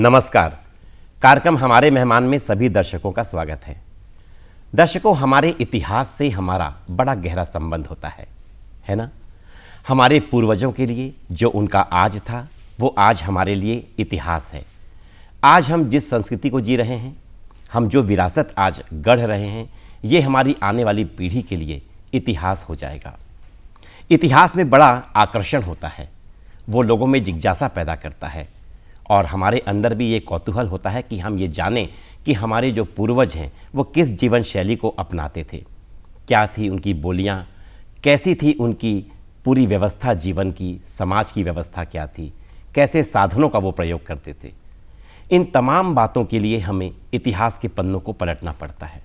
नमस्कार। कार्यक्रम हमारे मेहमान में सभी दर्शकों का स्वागत है। दर्शकों, हमारे इतिहास से हमारा बड़ा गहरा संबंध होता है ना। हमारे पूर्वजों के लिए जो उनका आज था वो आज हमारे लिए इतिहास है। आज हम जिस संस्कृति को जी रहे हैं, हम जो विरासत आज गढ़ रहे हैं, ये हमारी आने वाली पीढ़ी के लिए इतिहास हो जाएगा। इतिहास में बड़ा आकर्षण होता है, वो लोगों में जिज्ञासा पैदा करता है और हमारे अंदर भी ये कौतूहल होता है कि हम ये जानें कि हमारे जो पूर्वज हैं वो किस जीवन शैली को अपनाते थे, क्या थी उनकी बोलियाँ, कैसी थी उनकी पूरी व्यवस्था जीवन की, समाज की व्यवस्था क्या थी, कैसे साधनों का वो प्रयोग करते थे। इन तमाम बातों के लिए हमें इतिहास के पन्नों को पलटना पड़ता है।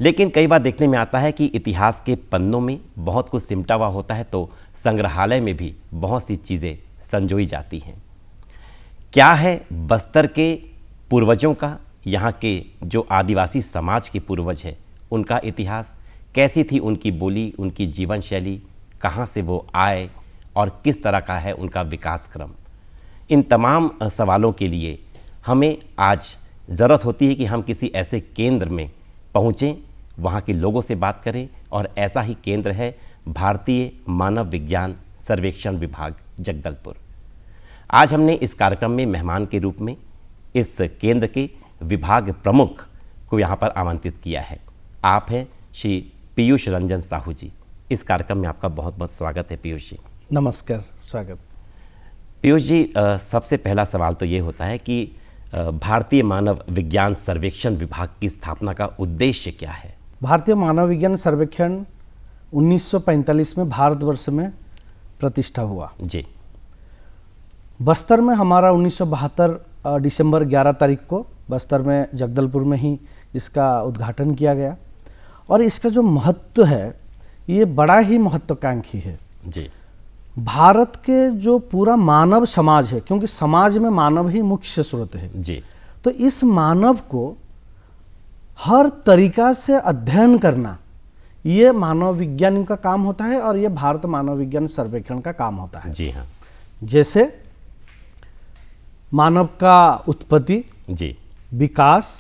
लेकिन कई बार देखने में आता है कि इतिहास के पन्नों में बहुत कुछ सिमटा हुआ होता है, तो संग्रहालय में भी बहुत सी चीज़ें संजोई जाती हैं। क्या है बस्तर के पूर्वजों का, यहाँ के जो आदिवासी समाज के पूर्वज हैं उनका इतिहास, कैसी थी उनकी बोली, उनकी जीवन शैली, कहाँ से वो आए और किस तरह का है उनका विकास क्रम। इन तमाम सवालों के लिए हमें आज ज़रूरत होती है कि हम किसी ऐसे केंद्र में पहुँचें, वहाँ के लोगों से बात करें, और ऐसा ही केंद्र है भारतीय मानव विज्ञान सर्वेक्षण विभाग जगदलपुर। आज हमने इस कार्यक्रम में मेहमान के रूप में इस केंद्र के विभाग प्रमुख को यहाँ पर आमंत्रित किया है। आप हैं श्री पीयूष रंजन साहू जी। इस कार्यक्रम में आपका बहुत बहुत स्वागत है पीयूष जी। नमस्कार, स्वागत। पीयूष जी, सबसे पहला सवाल तो ये होता है कि भारतीय मानव विज्ञान सर्वेक्षण विभाग की स्थापना का उद्देश्य क्या है? भारतीय मानव विज्ञान सर्वेक्षण 1945 में भारतवर्ष में प्रतिष्ठा हुआ जी। बस्तर में हमारा 1972 दिसंबर 11 तारीख को बस्तर में जगदलपुर में ही इसका उद्घाटन किया गया। और इसका जो महत्व है ये बड़ा ही महत्वाकांक्षी है जी। भारत के जो पूरा मानव समाज है, क्योंकि समाज में मानव ही मुख्य स्रोत है जी। तो इस मानव को हर तरीका से अध्ययन करना ये मानव विज्ञान का काम होता है और ये भारत मानव विज्ञान सर्वेक्षण का काम होता है। जी हाँ। जैसे मानव का उत्पत्ति, जी, विकास,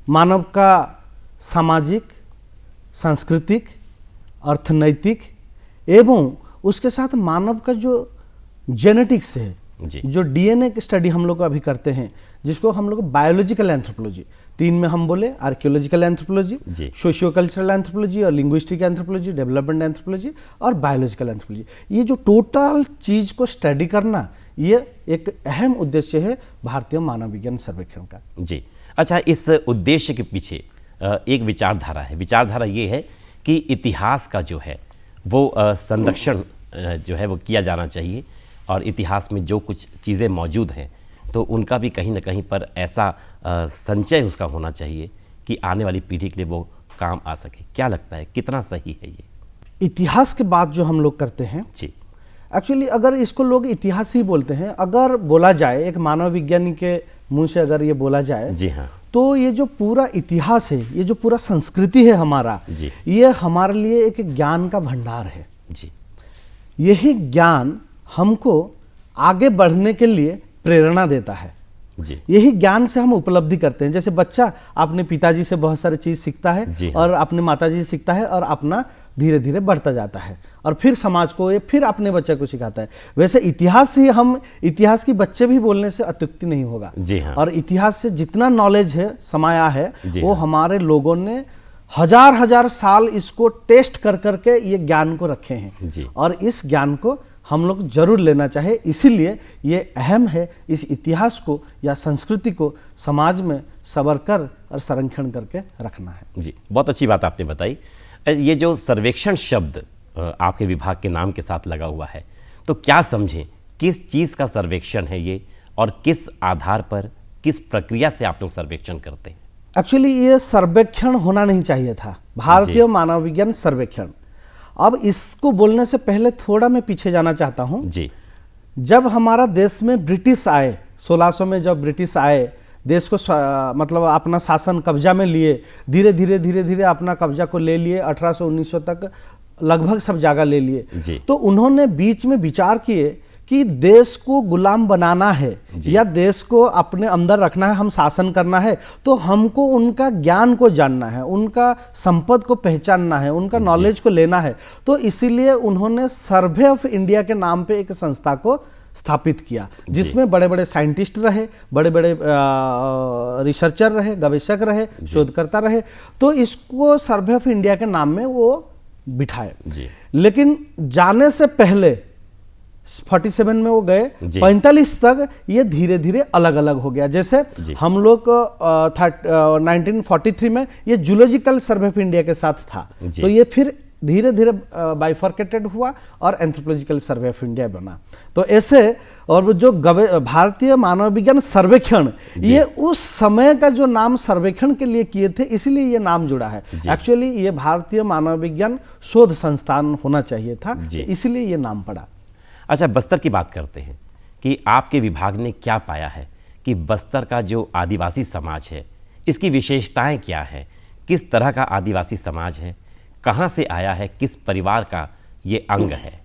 मानव का सामाजिक, सांस्कृतिक, अर्थनैतिक एवं उसके साथ मानव का जो जेनेटिक्स है जी। जो डीएनए की स्टडी हम लोग अभी करते हैं, जिसको हम लोग बायोलॉजिकल एंथ्रोपोलॉजी, तीन में हम बोले archaeological anthropology, socio cultural anthropology और लिंग्विस्टिक एंथ्रोपोलॉजी, डेवलपमेंट एंथ्रोपोलॉजी और बायोलॉजिकल एंथ्रोपोलॉजी, ये जो टोटल चीज़ को स्टडी करना ये एक अहम उद्देश्य है भारतीय मानव विज्ञान सर्वेक्षण का। जी। अच्छा, इस उद्देश्य के पीछे एक विचारधारा है। विचारधारा ये है कि इतिहास का जो है वो संरक्षण जो है वो किया जाना चाहिए, और इतिहास में जो कुछ चीज़ें मौजूद हैं तो उनका भी कहीं ना कहीं पर ऐसा संचय उसका होना चाहिए कि आने वाली पीढ़ी के लिए वो काम आ सके। क्या लगता है, कितना सही है ये? इतिहास के बात जो हम लोग करते हैं जी, एक्चुअली अगर इसको लोग इतिहास ही बोलते हैं, अगर बोला जाए एक मानव विज्ञानी के मुंह से अगर ये बोला जाए, जी हाँ, तो ये जो पूरा इतिहास है, ये जो पूरा संस्कृति है हमारा, ये हमारे लिए एक ज्ञान का भंडार है। जी। यही ज्ञान हमको आगे बढ़ने के लिए प्रेरणा देता है। जी। यही ज्ञान से हम उपलब्धि करते हैं। जैसे बच्चा अपने पिताजी से बहुत सारी चीज़ सीखता है हाँ। और अपने माताजी से सीखता है और अपना धीरे धीरे बढ़ता जाता है और फिर समाज को ये फिर अपने बच्चे को सिखाता है। वैसे इतिहास ही हम इतिहास की बच्चे भी बोलने से अत्युक्ति नहीं होगा। जी हाँ। और इतिहास से जितना नॉलेज है समाया है वो हाँ। हमारे लोगों ने हजार हजार साल इसको टेस्ट कर करके ये ज्ञान को रखे हैं जी। और इस ज्ञान को हम लोग जरूर लेना चाहे। इसीलिए ये अहम है इस इतिहास को या संस्कृति को समाज में संवर कर और संरक्षण करके रखना है। जी, बहुत अच्छी बात आपने बताई। ये जो सर्वेक्षण शब्द आपके विभाग के नाम के साथ लगा हुआ है, तो क्या समझें, किस चीज़ का सर्वेक्षण है ये और किस आधार पर, किस प्रक्रिया से आप लोग सर्वेक्षण करते हैं? एक्चुअली ये सर्वेक्षण होना नहीं चाहिए था, भारतीय मानव विज्ञान सर्वेक्षण। अब इसको बोलने से पहले थोड़ा मैं पीछे जाना चाहता हूँ जी। जब हमारा देश में ब्रिटिश आए, 1600 में जब ब्रिटिश आए, देश को मतलब अपना शासन कब्जा में लिए, धीरे धीरे अपना कब्जा को ले लिए, 1800-1900 तक लगभग सब जगह ले लिए। तो उन्होंने बीच में विचार किए कि देश को गुलाम बनाना है या देश को अपने अंदर रखना है, हम शासन करना है, तो हमको उनका ज्ञान को जानना है, उनका संपद को पहचानना है, उनका नॉलेज को लेना है। तो इसीलिए उन्होंने सर्वे ऑफ इंडिया के नाम पे एक संस्था को स्थापित किया, जिसमें बड़े बड़े साइंटिस्ट रहे, बड़े बड़े रिसर्चर रहे, गवेषक रहे, शोधकर्ता रहे। तो इसको सर्वे ऑफ इंडिया के नाम में वो बिठाए। लेकिन जाने से पहले 47 में वो गए, 45 तक ये धीरे धीरे अलग अलग हो गया। जैसे हम लोग 1943 में ये जूलॉजिकल सर्वे ऑफ इंडिया के साथ था, तो ये फिर धीरे धीरे बाइफर्केटेड हुआ और एंथ्रोपोलॉजिकल सर्वे ऑफ इंडिया बना। तो ऐसे, और जो भारतीय मानव विज्ञान सर्वेक्षण, ये उस समय का जो नाम सर्वेक्षण के लिए किए थे, इसीलिए ये नाम जुड़ा है। एक्चुअली ये भारतीय मानव विज्ञान शोध संस्थान होना चाहिए था, इसीलिए ये नाम पड़ा। अच्छा, बस्तर की बात करते हैं कि आपके विभाग ने क्या पाया है कि बस्तर का जो आदिवासी समाज है, इसकी विशेषताएं क्या है, किस तरह का आदिवासी समाज है, कहाँ से आया है, किस परिवार का ये अंग है?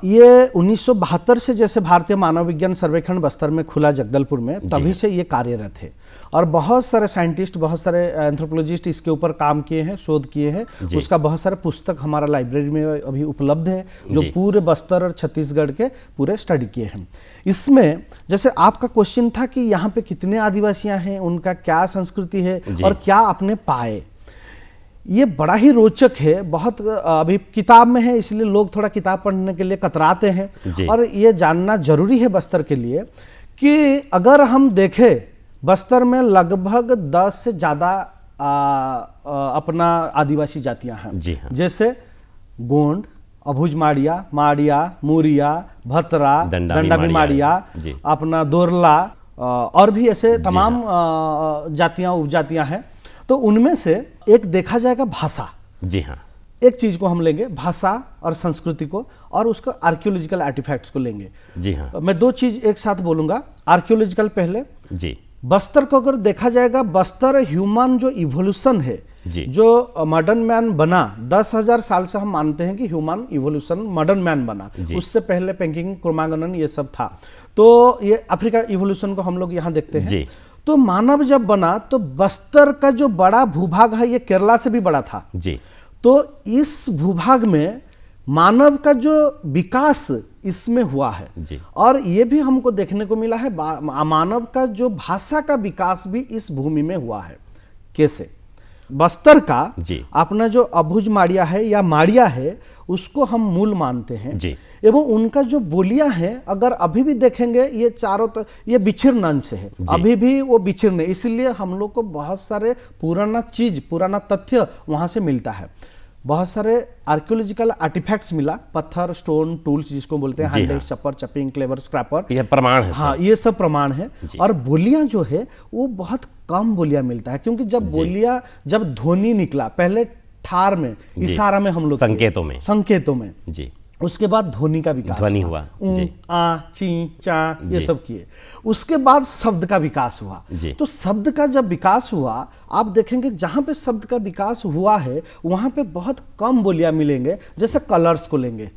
ये 1972 से जैसे भारतीय मानव विज्ञान सर्वेक्षण बस्तर में खुला जगदलपुर में, तभी से ये कार्यरत है। और बहुत सारे साइंटिस्ट, बहुत सारे एंथ्रोपोलॉजिस्ट इसके ऊपर काम किए हैं, शोध किए हैं। उसका बहुत सारे पुस्तक हमारा लाइब्रेरी में अभी उपलब्ध है, जो पूरे बस्तर और छत्तीसगढ़ के पूरे स्टडी किए हैं। इसमें जैसे आपका क्वेश्चन था कि यहाँ पे कितने आदिवासियाँ हैं, उनका क्या संस्कृति है और क्या आपने पाए, ये बड़ा ही रोचक है। बहुत अभी किताब में है, इसलिए लोग थोड़ा किताब पढ़ने के लिए कतराते हैं। और ये जानना जरूरी है बस्तर के लिए कि अगर हम देखें, बस्तर में लगभग 10 से ज़्यादा अपना आदिवासी जातियां हैं। जैसे गोंड, अभुज माड़िया, माड़िया, मूरिया, भतरा, दंडामी माड़िया, अपना दोरला, और भी ऐसे तमाम जातियां, उपजातियां हैं। तो उनमें से एक देखा जाएगा भाषा। जी हाँ, एक चीज को हम लेंगे, भाषा और संस्कृति को, और उसको आर्कियोलॉजिकल आर्टिफैक्ट्स को लेंगे। जी हाँ, मैं दो चीज एक साथ बोलूंगा। आर्कियोलॉजिकल पहले। जी, बस्तर को अगर देखा जाएगा, बस्तर ह्यूमन जो इवोल्यूशन है, जो मॉडर्न मैन बना, 10,000 साल से हम मानते हैं कि ह्यूमन इवोल्यूशन मॉडर्न मैन बना। उससे पहले पेंगिंग, क्रोमैगनन, ये सब था। तो ये अफ्रीका इवोल्यूशन को हम लोग यहाँ देखते हैं। तो मानव जब बना, तो बस्तर का जो बड़ा भूभाग है, ये केरला से भी बड़ा था। तो इस भूभाग में मानव का जो विकास इसमें हुआ है, और ये भी हमको देखने को मिला है, मानव का जो भाषा का विकास भी इस भूमि में हुआ है। कैसे? बस्तर का अपना जो अभुज माड़िया है या माड़िया है, उसको हम मूल मानते हैं। एवं उनका जो बोलियां हैं, अगर अभी भी देखेंगे, ये चारों ये विच्छिन्न अंश है, अभी भी वो विच्छिन्न है। इसलिए हम लोग को बहुत सारे पुराना चीज, पुराना तथ्य वहां से मिलता है। बहुत सारे आर्कियोलॉजिकल आर्टिफैक्ट्स मिला, पत्थर, स्टोन, टूल्स जिसको बोलते हैं, हैंडल, चप्पर, चपिंग, क्लेवर, स्क्रैपर, ये प्रमाण है। हाँ, ये सब प्रमाण है। और बोलियां जो है वो बहुत कम बोलियां मिलता है, क्योंकि जब बोलियां, जब ध्वनि निकला, पहले ठार में, इशारा में, हम लोग संकेतों में जी, उसके बाद ध्वनि का विकास, ध्वनि हुआ, आ, ची, चा, ये सब किए। उसके बाद शब्द का विकास हुआ। तो शब्द का जब विकास हुआ, आप देखेंगे जहां पे शब्द का विकास हुआ है, वहां पे बहुत कम बोलियां मिलेंगे। जैसे कलर्स को लेंगे,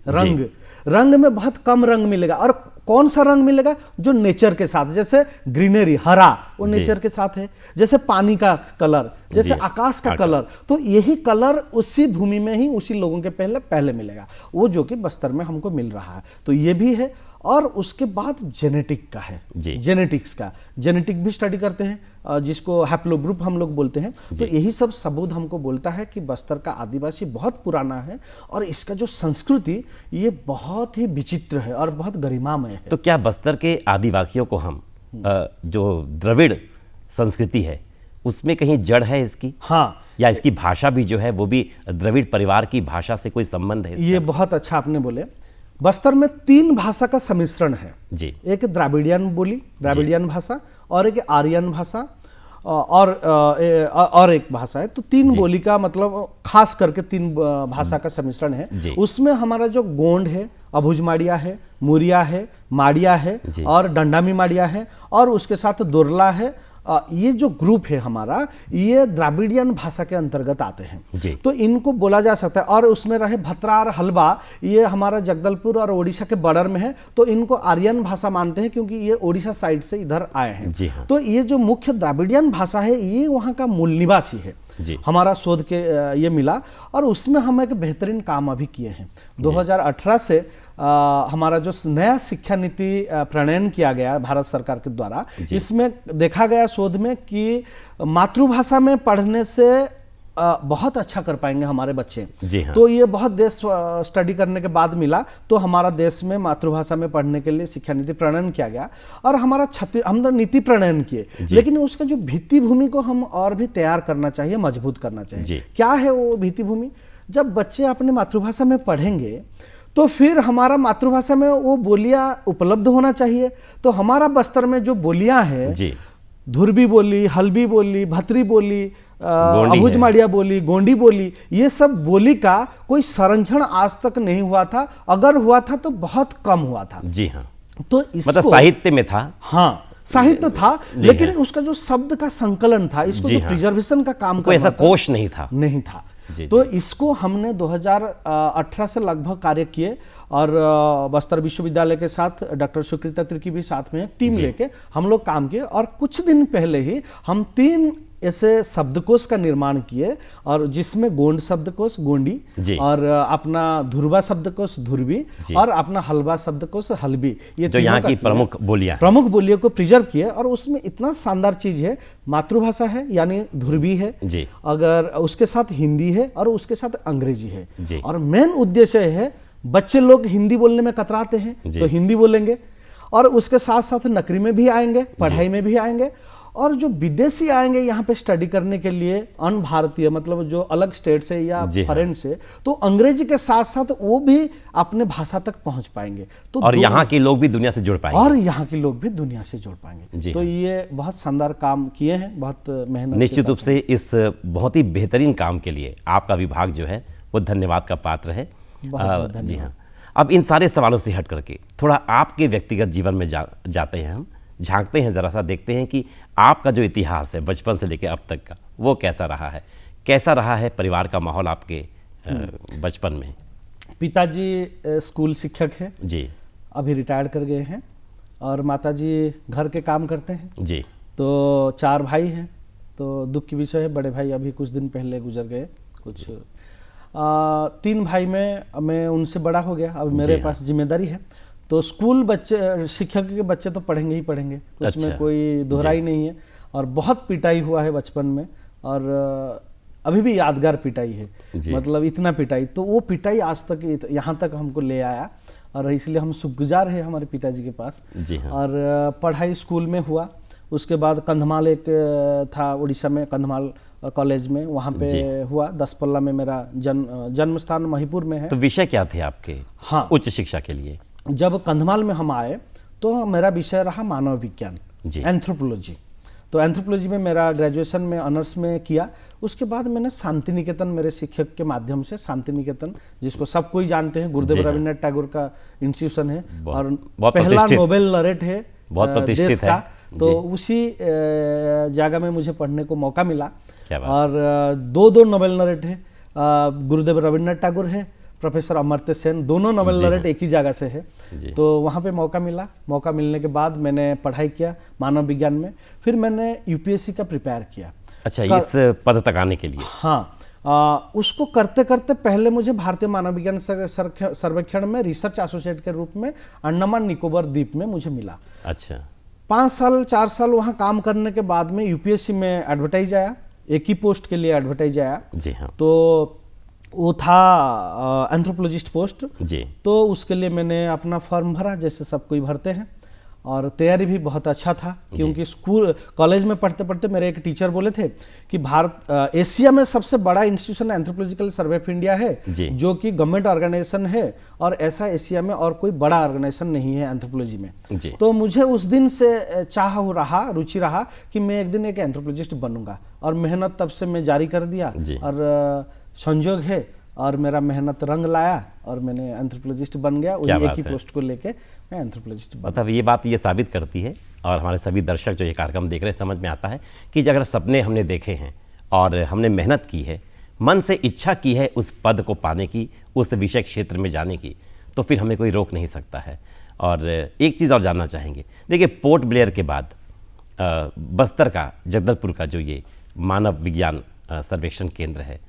रंग में बहुत कम रंग मिलेगा। और कौन सा रंग मिलेगा? जो नेचर के साथ, जैसे ग्रीनरी, हरा, वो नेचर के साथ है। जैसे पानी का कलर, जैसे आकाश का कलर, तो यही कलर उसी भूमि में ही, उसी लोगों के पहले मिलेगा, वो जो कि बस्तर में हमको मिल रहा है। तो ये भी है। और उसके बाद जेनेटिक का है, जेनेटिक्स का, जेनेटिक भी स्टडी करते हैं, जिसको हैप्लोग्रुप हम लोग बोलते हैं। तो यही सब सबूत हमको बोलता है कि बस्तर का आदिवासी बहुत पुराना है, और इसका जो संस्कृति, ये बहुत ही विचित्र है और बहुत गरिमामय है। तो क्या बस्तर के आदिवासियों को हम जो द्रविड़ संस्कृति है, उसमें कहीं जड़ है इसकी? हाँ, या इसकी भाषा भी जो है वो भी द्रविड़ परिवार की भाषा से कोई संबंध है? ये बहुत अच्छा आपने बोले। बस्तर में 3 भाषा का सम्मिश्रण है जी। एक द्राविडियन बोली, द्राविडियन भाषा, और एक आर्यन भाषा, और एक भाषा है। तो 3 बोली का मतलब खास करके 3 भाषा का सम्मिश्रण है। उसमें हमारा जो गोंड है, अभुज माड़िया है, मूरिया है, माड़िया है, और दंडामी माड़िया है, और उसके साथ दोरला है, ये जो ग्रुप है हमारा, ये द्राविडियन भाषा के अंतर्गत आते जी। हैं, तो इनको बोला जा सकता है। और उसमें रहे भत्रा और हलबा, ये हमारा जगदलपुर और ओडिशा के बॉर्डर में है, तो इनको आर्यन भाषा मानते हैं क्योंकि ये ओडिशा साइड से इधर आए हैं। जी हाँ। तो ये जो मुख्य द्राविडियन भाषा है, ये वहाँ का मूल निवासी है। जी। हमारा शोध के ये मिला, और उसमें हम एक बेहतरीन काम अभी किए हैं। 2018 से हमारा जो नया शिक्षा नीति प्रणयन किया गया भारत सरकार के द्वारा, इसमें देखा गया शोध में कि मातृभाषा में पढ़ने से बहुत अच्छा कर पाएंगे हमारे बच्चे। जी हाँ। तो ये बहुत देश स्टडी करने के बाद मिला, तो हमारा देश में मातृभाषा में पढ़ने के लिए शिक्षा नीति प्रणयन किया गया, और हमारा हम तो नीति प्रणयन किए, लेकिन उसका जो भित्ति भूमि को हम और भी तैयार करना चाहिए, मजबूत करना चाहिए। क्या है वो भित्ति भूमि? जब बच्चे अपने मातृभाषा में पढ़ेंगे तो फिर हमारा मातृभाषा में वो बोलियां उपलब्ध होना चाहिए। तो हमारा बस्तर में जो बोलियां हैं, धुरबी बोली, हल्बी बोली, भतरी बोली, अबुझमाड़िया बोली, गोंडी बोली, ये सब बोली का कोई संरक्षण आज तक नहीं हुआ था। अगर हुआ था तो बहुत कम हुआ था। जी हाँ। तो इसको मतलब साहित्य में था। हाँ, साहित्य था, लेकिन उसका जो शब्द का संकलन था, इसको जो प्रिजर्वेशन का काम कोई ऐसा कोश नहीं था। तो इसको हमने 2018 से लगभग कार्य किए, और बस्तर विश्वविद्यालय के साथ डॉक्टर सुकृता तिर्की भी साथ में टीम लेके हम लोग काम किए। और कुछ दिन पहले ही हम 3 ऐसे शब्दकोश का निर्माण किए, और जिसमें गोंड शब्दकोश गोंडी, और अपना धुरबा शब्दकोश धुरबी, और अपना हलबा शब्दकोश हलबी, ये जो यहाँ की प्रमुख बोलियों को प्रिजर्व किए। और उसमें इतना शानदार चीज है, मातृभाषा है यानी धुरबी है, अगर उसके साथ हिंदी है, और उसके साथ अंग्रेजी है। और मेन उद्देश्य है, बच्चे लोग हिंदी बोलने में कतराते हैं तो हिंदी बोलेंगे, और उसके साथ साथ नकरी में भी आएंगे, पढ़ाई में भी आएंगे। और जो विदेशी आएंगे यहाँ पे स्टडी करने के लिए, अन भारतीय मतलब जो अलग स्टेट से या फॉरेन से, तो अंग्रेजी के साथ साथ वो भी अपने भाषा तक पहुंच पाएंगे। तो और यहाँ के लोग भी दुनिया से जुड़ पाएंगे। तो ये बहुत शानदार काम किए हैं, बहुत मेहनत। निश्चित रूप से इस बहुत ही बेहतरीन काम के लिए आपका विभाग जो है वो धन्यवाद का पात्र है। जी हाँ। अब इन सारे सवालों से हट करके थोड़ा आपके व्यक्तिगत जीवन में जाते हैं, हम झांकते हैं, जरा सा देखते हैं कि आपका जो इतिहास है बचपन से लेकर अब तक का, वो कैसा रहा है परिवार का माहौल आपके बचपन में। पिताजी स्कूल शिक्षक है जी, अभी रिटायर्ड कर गए हैं, और माताजी घर के काम करते हैं जी। तो 4 भाई हैं। तो दुख की विषय है, बड़े भाई अभी कुछ दिन पहले गुजर गए। 3 भाई में मैं उनसे बड़ा हो गया, अब मेरे पास जिम्मेदारी है। तो स्कूल बच्चे, शिक्षक के बच्चे तो पढ़ेंगे ही पढ़ेंगे, उसमें कोई दोहराई नहीं है। और बहुत पिटाई हुआ है बचपन में, और अभी भी यादगार पिटाई है, मतलब इतना पिटाई, तो वो पिटाई आज तक यहाँ तक हमको ले आया, और इसलिए हम शुक्रगुजार है हमारे पिताजी के पास। और पढ़ाई स्कूल में हुआ, उसके बाद कंधमाल एक था उड़ीसा में, कंधमाल कॉलेज में, वहाँ पे हुआ। 10 पल्ला में मेरा जन्म स्थान महिपुर में है। तो विषय क्या थे आपके उच्च शिक्षा के लिए? जब कंधमाल में हम आए तो मेरा विषय रहा मानव विज्ञान, एंथ्रोपोलॉजी। तो एंथ्रोपोलॉजी में मेरा ग्रेजुएशन में ऑनर्स में किया। उसके बाद मैंने शांति निकेतन, मेरे शिक्षक के माध्यम से शांति निकेतन, जिसको सब कोई जानते हैं, गुरुदेव रविन्द्रनाथ टैगोर का इंस्टीट्यूशन है, और पहला नोबेल लॉरेट है देश का। तो उसी जगह में मुझे पढ़ने को मौका मिला, और 2 नोबेल लॉरेट है, गुरुदेव रविन्द्रनाथ टैगोर है, प्रोफेसर अमर्त्य सेन, दोनों नोबेल लॉरेट एक ही जगह से है। तो वहाँ पे मौका मिला। मौका मिलने के बाद मैंने पढ़ाई किया मानव विज्ञान में, फिर मैंने यूपीएससी का प्रिपेयर किया। अच्छा, इस पद तक आने के लिए? हाँ, उसको करते करते पहले मुझे भारतीय मानव विज्ञान सर्वेक्षण में रिसर्च एसोसिएट के रूप में अंडमान निकोबार द्वीप में मुझे मिला। अच्छा, 4 साल वहाँ काम करने के बाद में यूपीएससी में एडवर्टाइज आया, एक ही पोस्ट के लिए एडवर्टाइज आया। जी हाँ। तो वो था एंथ्रोपोलॉजिस्ट पोस्ट जी। तो उसके लिए मैंने अपना फॉर्म भरा, जैसे सब कोई भरते हैं, और तैयारी भी बहुत अच्छा था, क्योंकि स्कूल कॉलेज में पढ़ते पढ़ते मेरे एक टीचर बोले थे कि भारत एशिया में सबसे बड़ा institution anthropological survey of India है, जो कि गवर्नमेंट ऑर्गेनाइजेशन है, और ऐसा एशिया में और कोई बड़ा ऑर्गेनाइजेशन नहीं है एंथ्रोपोलॉजी में। तो मुझे उस दिन से चाह रहा, रुचि रहा कि मैं एक दिन एक एंथ्रोपोलॉजिस्ट बनूंगा, और मेहनत तब से मैं जारी कर दिया, और संजोग है और मेरा मेहनत रंग लाया, और मैंने एंथ्रोपोलॉजिस्ट बन गया। एक ही पोस्ट को लेके मैं एंथ्रोपोलॉजिस्ट बना। मतलब ये बात ये साबित करती है और हमारे सभी दर्शक जो ये कार्यक्रम देख रहे हैं, समझ में आता है कि अगर सपने हमने देखे हैं और हमने मेहनत की है, मन से इच्छा की है उस पद को पाने की, उस विषय क्षेत्र में जाने की, तो फिर हमें कोई रोक नहीं सकता है। और एक चीज़ और जानना चाहेंगे, देखिए पोर्ट ब्लेयर के बाद बस्तर का, जगदलपुर का जो ये मानव विज्ञान सर्वेक्षण केंद्र है,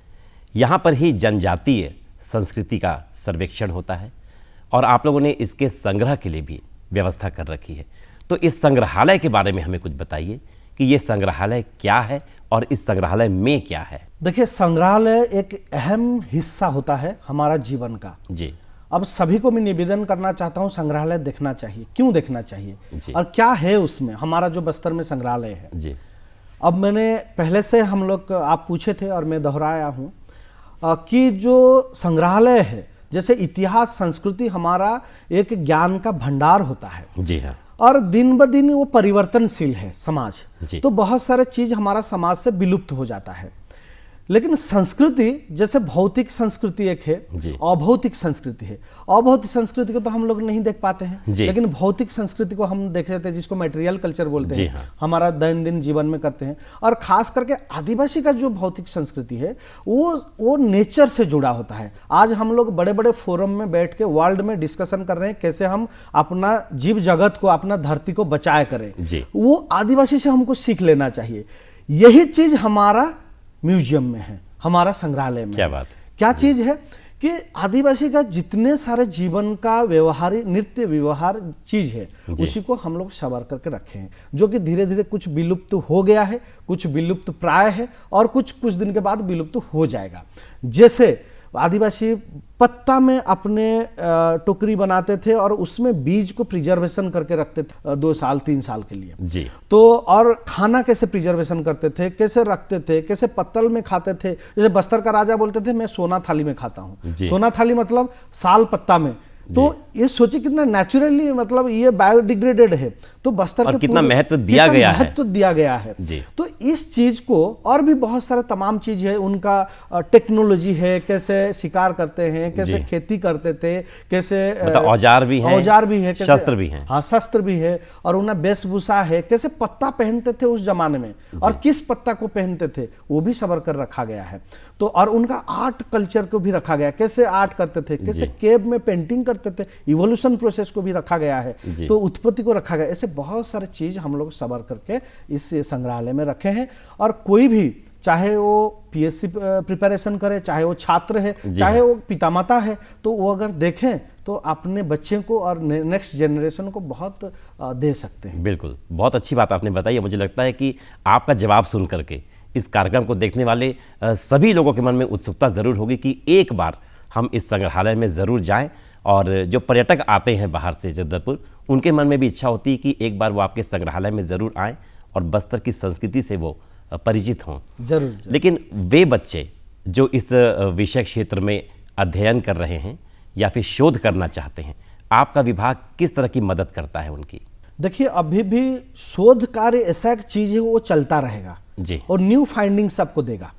यहाँ पर ही जनजातीय संस्कृति का सर्वेक्षण होता है और आप लोगों ने इसके संग्रह के लिए भी व्यवस्था कर रखी है। तो इस संग्रहालय के बारे में हमें कुछ बताइए कि ये संग्रहालय क्या है और इस संग्रहालय में क्या है। देखिए, संग्रहालय एक अहम हिस्सा होता है हमारा जीवन का जी। अब सभी को मैं निवेदन करना चाहता हूँ, संग्रहालय देखना चाहिए। क्यों देखना चाहिए जी। और क्या है उसमें, हमारा जो बस्तर में संग्रहालय है जी। अब मैंने पहले से हम लोग आप पूछे थे और मैं दोहराया हूँ कि जो संग्रहालय है, जैसे इतिहास संस्कृति हमारा एक ज्ञान का भंडार होता है। जी हाँ। और दिन ब दिन वो परिवर्तनशील है समाज, जी। तो बहुत सारे चीज हमारा समाज से विलुप्त हो जाता है। लेकिन संस्कृति, जैसे भौतिक संस्कृति एक है, जी। अभौतिक संस्कृति है। अभौतिक संस्कृति को तो हम लोग नहीं देख पाते हैं, जी। लेकिन भौतिक संस्कृति को हम देख लेते हैं, जिसको मटेरियल कल्चर बोलते जी हैं। हाँ। हमारा दैनंदिन जीवन में करते हैं। और खास करके आदिवासी का जो भौतिक संस्कृति है वो नेचर से जुड़ा होता है। आज हम लोग बड़े बड़े फोरम में बैठ के वर्ल्ड में डिस्कशन कर रहे हैं कैसे हम अपना जीव जगत को, अपना धरती को बचाए करें। जी। वो आदिवासी से हमको सीख लेना चाहिए। यही चीज हमारा म्यूजियम में है, हमारा संग्रहालय में। क्या बात है। क्या चीज है कि आदिवासी का जितने सारे जीवन का व्यवहारिक नित्य व्यवहार चीज है, उसी को हम लोग संवार करके रखे हैं, जो कि धीरे धीरे कुछ विलुप्त हो गया है, कुछ विलुप्त प्राय है और कुछ दिन के बाद विलुप्त हो जाएगा। जैसे आदिवासी पत्ता में अपने टोकरी बनाते थे और उसमें बीज को प्रिजर्वेशन करके रखते थे 2 साल 3 साल के लिए। जी। तो और खाना कैसे प्रिजर्वेशन करते थे, कैसे रखते थे, कैसे पत्तल में खाते थे। जैसे बस्तर का राजा बोलते थे मैं सोना थाली में खाता हूँ। सोना थाली मतलब साल पत्ता में। तो ये सोचिए कितना नेचुरली, मतलब ये बायोडिग्रेडेड है। तो बस्तर और के कितना महत्व दिया गया है। महत्व दिया गया है। जी। तो इस चीज को, और भी बहुत सारे तमाम चीज है, उनका टेक्नोलॉजी है, कैसे शिकार करते हैं, कैसे खेती करते थे, कैसे मतलब औजार भी हैं, औजार भी है, शस्त्र भी हैं। हाँ, शस्त्र भी है, और उन्हें वेशभूषा है, कैसे पत्ता पहनते थे उस जमाने में और किस पत्ता को पहनते थे, वो भी संवर कर रखा गया है। तो और उनका आर्ट कल्चर को भी रखा गया, कैसे आर्ट करते थे, कैसे केव में पेंटिंग करते थे, इवोल्यूशन प्रोसेस को भी रखा गया है, तो उत्पत्ति को रखा गया। ऐसे बहुत सारे चीज हम लोग संवर करके इस संग्रहालय में रखे हैं। और कोई भी, चाहे वो पीएससी प्रिपरेशन करे, चाहे वो छात्र है, चाहे वो पितामाता है, तो वो अगर देखें तो अपने बच्चे को और नेक्स्ट जनरेशन को बहुत दे सकते हैं। बिल्कुल, बहुत अच्छी बात आपने बताई है। मुझे लगता है कि आपका जवाब सुन करके इस कार्यक्रम को देखने वाले सभी लोगों के मन में उत्सुकता ज़रूर होगी कि एक बार हम इस संग्रहालय में ज़रूर जाएं। और जो पर्यटक आते हैं बाहर से जगदलपुर, उनके मन में भी इच्छा होती है कि एक बार वो आपके संग्रहालय में ज़रूर आएँ और बस्तर की संस्कृति से वो परिचित हों। जरूर। लेकिन वे बच्चे जो इस विषय क्षेत्र में अध्ययन कर रहे हैं या फिर शोध करना चाहते हैं, आपका विभाग किस तरह की मदद करता है उनकी? देखिए, अभी भी शोध कार्य ऐसा एक चीज है, वो चलता रहेगा जी। और न्यू फाइंडिंग सबको देगा।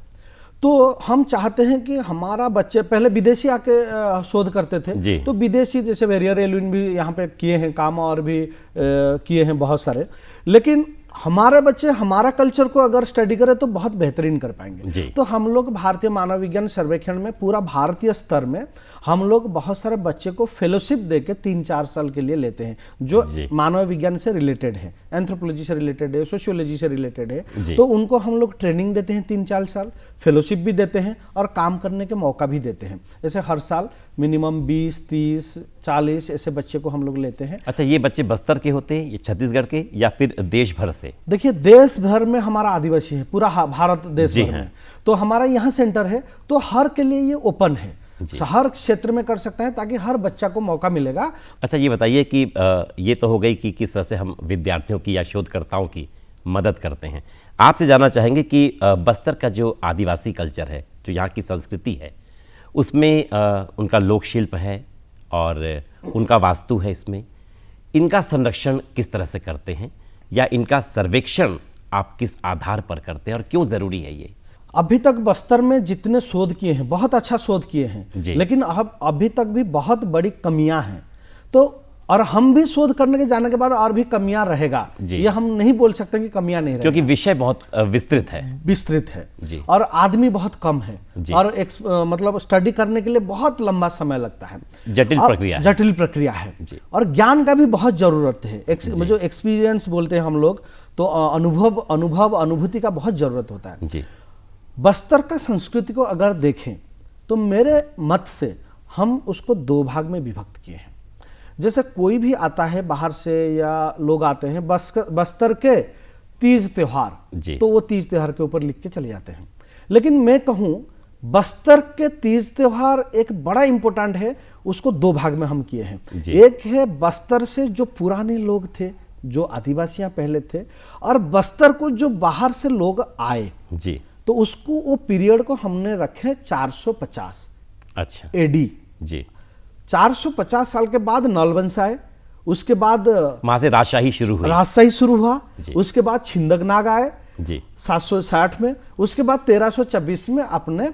तो हम चाहते हैं कि हमारा बच्चे, पहले विदेशी आके शोध करते थे, तो विदेशी जैसे वेरियर एल्विन भी यहाँ पे किए हैं काम, और भी किए हैं बहुत सारे। लेकिन हमारे बच्चे हमारा कल्चर को अगर स्टडी करें तो बहुत बेहतरीन कर पाएंगे। तो हम लोग भारतीय मानव विज्ञान सर्वेक्षण में पूरा भारतीय स्तर में हम लोग बहुत सारे बच्चे को फेलोशिप देके 3-4 साल के लिए लेते हैं, जो मानव विज्ञान से रिलेटेड है, एंथ्रोपोलॉजी से रिलेटेड है, सोशियोलॉजी से रिलेटेड है। तो उनको हम लोग ट्रेनिंग देते हैं 3-4 साल, फेलोशिप भी देते हैं और काम करने के मौका भी देते हैं। जैसे हर साल मिनिमम 20, 30, 40 ऐसे बच्चे को हम लोग लेते हैं। अच्छा, ये बच्चे बस्तर के होते हैं, ये छत्तीसगढ़ के, या फिर देश भर से? देखिए, देश भर में हमारा आदिवासी है, पूरा भारत देश भर में। तो हमारा यहाँ सेंटर है, तो हर के लिए ये ओपन है, हर क्षेत्र में कर सकता है, ताकि हर बच्चा को मौका मिलेगा। अच्छा, ये बताइए कि ये तो हो गई कि किस तरह से हम विद्यार्थियों की या शोधकर्ताओं की मदद करते हैं। आपसे जानना चाहेंगे कि बस्तर का जो आदिवासी कल्चर है, जो यहाँ की संस्कृति है, उसमें उनका लोक शिल्प है और उनका वास्तु है, इसमें इनका संरक्षण किस तरह से करते हैं, या इनका सर्वेक्षण आप किस आधार पर करते हैं और क्यों ज़रूरी है ये? अभी तक बस्तर में जितने शोध किए हैं, बहुत अच्छा शोध किए हैं, लेकिन अब अभी तक भी बहुत बड़ी कमियां हैं। तो और हम भी शोध करने के जाने के बाद और भी कमियां रहेगा, ये हम नहीं बोल सकते कि कमियां नहीं रहेगा, क्योंकि विषय बहुत विस्तृत है। विस्तृत है जी। और आदमी बहुत कम है और मतलब स्टडी करने के लिए बहुत लंबा समय लगता है, जटिल प्रक्रिया है। जटिल प्रक्रिया है और ज्ञान का भी बहुत जरूरत है। जो एक्सपीरियंस बोलते हैं हम लोग, तो अनुभूति का बहुत जरूरत होता है जी। बस्तर का संस्कृति को अगर देखें तो मेरे मत से हम उसको 2 भाग में विभक्त किए हैं। जैसे कोई भी आता है बाहर से या लोग आते हैं बस्तर के तीज त्योहार, तो वो तीज त्योहार के ऊपर लिख के चले जाते हैं। लेकिन मैं कहूँ बस्तर के तीज त्योहार एक बड़ा इंपॉर्टेंट है, उसको 2 भाग में हम किए हैं। एक है बस्तर से जो पुराने लोग थे, जो आदिवासियां पहले थे, और बस्तर को जो बाहर से लोग आए जी, तो उसको वो पीरियड को हमने रखे 450 अच्छा एडी जी। 450 साल के बाद नलवंश आए, उसके बाद वहां से राजशाही शुरू हुई, राजशाही शुरू हुआ, उसके बाद छिंदकनाग आए जी 760 में, उसके बाद 1324 में अपने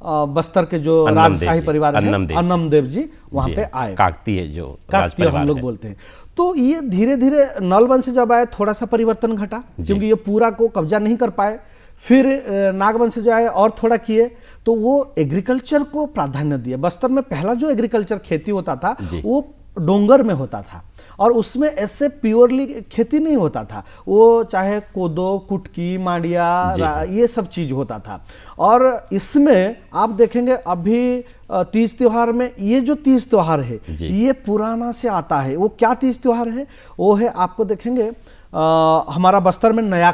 बस्तर के जो राजशाही परिवार है अन्नमदेव जी वहां पे आए, काकतीय हम लोग बोलते हैं। तो ये धीरे धीरे नलवंश जब आए थोड़ा सा परिवर्तन घटा, क्योंकि ये पूरा को कब्जा नहीं कर पाए। फिर नागवंश जो आए और थोड़ा किए, तो वो एग्रीकल्चर को प्राधान्य दिए। बस्तर में पहला जो एग्रीकल्चर खेती होता था वो डोंगर में होता था और उसमें ऐसे प्योरली खेती नहीं होता था, वो चाहे कोदो, कुटकी, मांडिया, ये सब चीज होता था। और इसमें आप देखेंगे अभी तीज त्योहार में, ये जो तीज त्योहार है ये पुराना से आता है। वो क्या तीज त्योहार है? वो है, आपको देखेंगे हमारा बस्तर में नया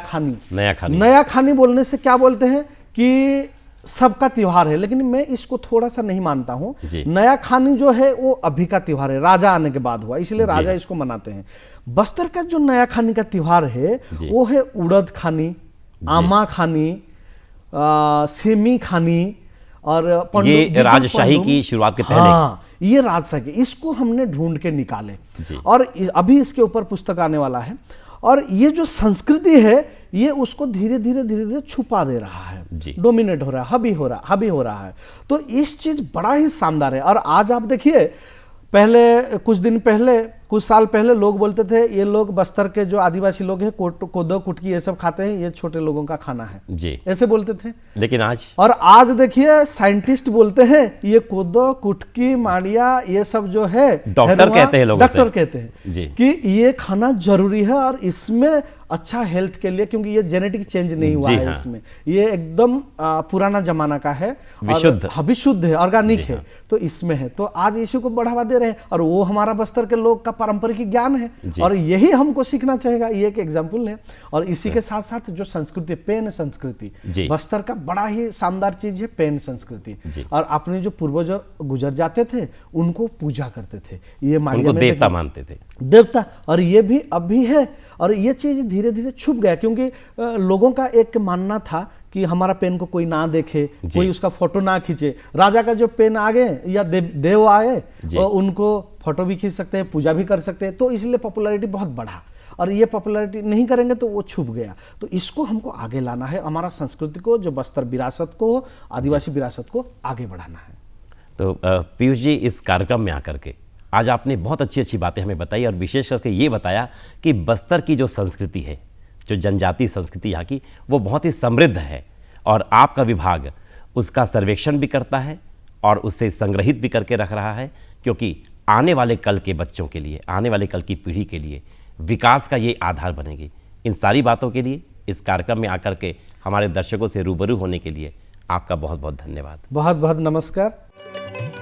खानी बोलने से क्या बोलते हैं कि सबका त्योहार है, लेकिन मैं इसको थोड़ा सा नहीं मानता हूं। नया खानी जो है वो अभी का त्योहार है, राजा आने के बाद हुआ, इसलिए राजा इसको मनाते हैं। बस्तर का जो नया खानी का त्योहार है वो है उड़द खानी, आमा खानी, सेमी खानी और ये राजशाही की शुरुआत के पहले, ये राजशाही, इसको हमने ढूंढ के निकाले और अभी इसके ऊपर पुस्तक आने वाला है। और ये जो संस्कृति है ये उसको धीरे धीरे छुपा दे रहा है, डोमिनेट हो रहा है, हावी हो रहा है। तो इस चीज बड़ा ही शानदार है। और आज आप देखिए, पहले कुछ साल पहले लोग बोलते थे ये लोग बस्तर के जो आदिवासी लोग हैं कोदो, कुटकी ये सब खाते हैं, ये छोटे लोगों का खाना है जी, ऐसे बोलते थे। लेकिन आज देखिए साइंटिस्ट बोलते हैं ये कोदो, कुटकी, मांडिया ये सब जो है, डॉक्टर कहते हैं कि ये खाना जरूरी है और इसमें अच्छा हेल्थ के लिए, क्योंकि ये जेनेटिक चेंज नहीं हुआ है इसमें, ये एकदम पुराना जमाना का है, विशुद्ध है, ऑर्गेनिक है, तो इसमें है। तो आज इसी को बढ़ावा दे रहे हैं और वो हमारा बस्तर के लोग का पारंपरिक ज्ञान है और यही हमको सीखना चाहिएगा। ये एक एग्जाम्पल है। और इसी के साथ साथ जो संस्कृति, पेन संस्कृति, बस्तर का बड़ा ही शानदार चीज है पेन संस्कृति। और अपने जो पूर्वज गुजर जाते थे उनको पूजा करते थे, ये उनको देवता मानते थे, देवता। और ये भी अब भी है और ये चीज धीरे धीरे छुप गया, क्योंकि लोगों का एक मानना था कि हमारा पेन को कोई ना देखे, कोई उसका फोटो ना खींचे। राजा का जो पेन आ गए या देव आए और उनको फोटो भी खींच सकते हैं, पूजा भी कर सकते हैं, तो इसलिए पॉपुलैरिटी बहुत बढ़ा। और ये पॉपुलैरिटी नहीं करेंगे तो वो छुप गया। तो इसको हमको आगे लाना है, हमारा संस्कृति को, जो बस्तर विरासत को, आदिवासी विरासत को आगे बढ़ाना है। तो पीयूष जी, इस कार्यक्रम में आकर के आज आपने बहुत अच्छी अच्छी बातें हमें बताई और विशेष करके ये बताया कि बस्तर की जो संस्कृति है, जो जनजातीय संस्कृति यहाँ की, वो बहुत ही समृद्ध है और आपका विभाग उसका सर्वेक्षण भी करता है और उसे संग्रहित भी करके रख रहा है, क्योंकि आने वाले कल के बच्चों के लिए, आने वाले कल की पीढ़ी के लिए विकास का ये आधार बनेगी। इन सारी बातों के लिए, इस कार्यक्रम में आकर के हमारे दर्शकों से रूबरू होने के लिए आपका बहुत बहुत धन्यवाद। बहुत बहुत नमस्कार।